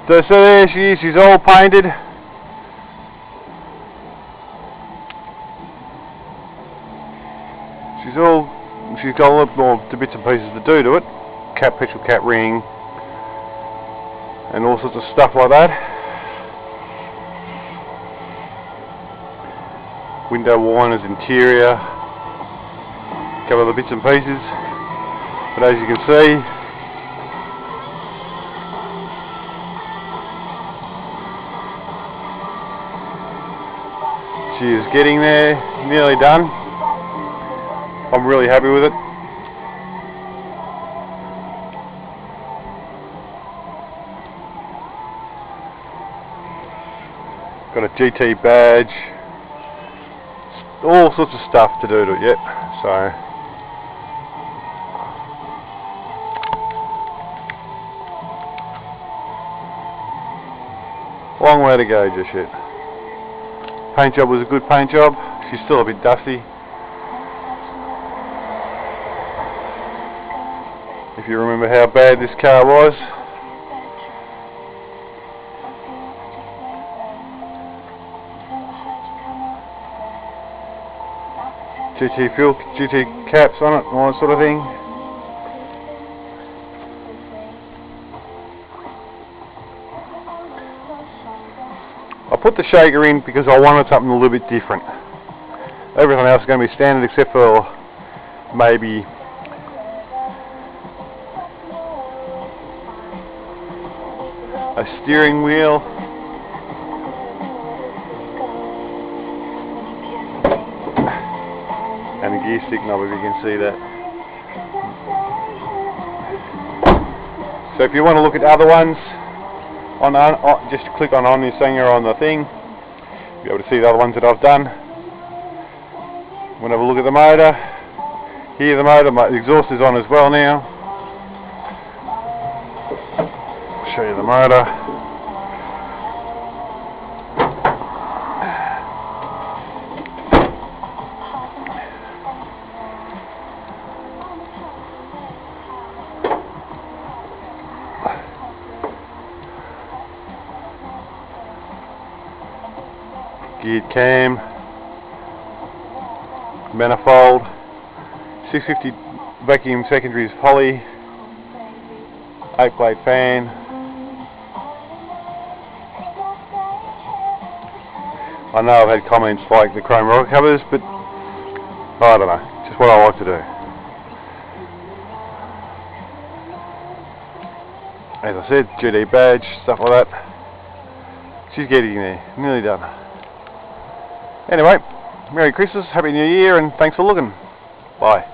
So there she is, she's all painted. She's got a lot more bits and pieces to do to it. Petrol cap ring and all sorts of stuff like that. Window winders, interior, a couple of other bits and pieces. But as you can see, she is getting there, nearly done. I'm really happy with it. Got a GT badge, all sorts of stuff to do to it yet, so long way to go just yet. Paint job was a good paint job. She's still a bit dusty. If you remember how bad this car was. GT fuel, GT caps on it, and all that sort of thing. I put the shaker in because I wanted something a little bit different. Everything else is going to be standard except for maybe a steering wheel. And a gear stick knob, if you can see that. So if you want to look at other ones, just click on omnisanga on the thing. You'll be able to see the other ones that I've done. We'll have a look at the motor. Here the motor, the exhaust is on as well now. I'll show you the motor. Geared cam, manifold, 650 vacuum secondaries poly, 8-blade fan. I know I've had comments like the chrome rocker covers, but I don't know, just what I like to do. As I said, GD badge, stuff like that. She's getting there, nearly done. Anyway, Merry Christmas, Happy New Year, and thanks for looking. Bye.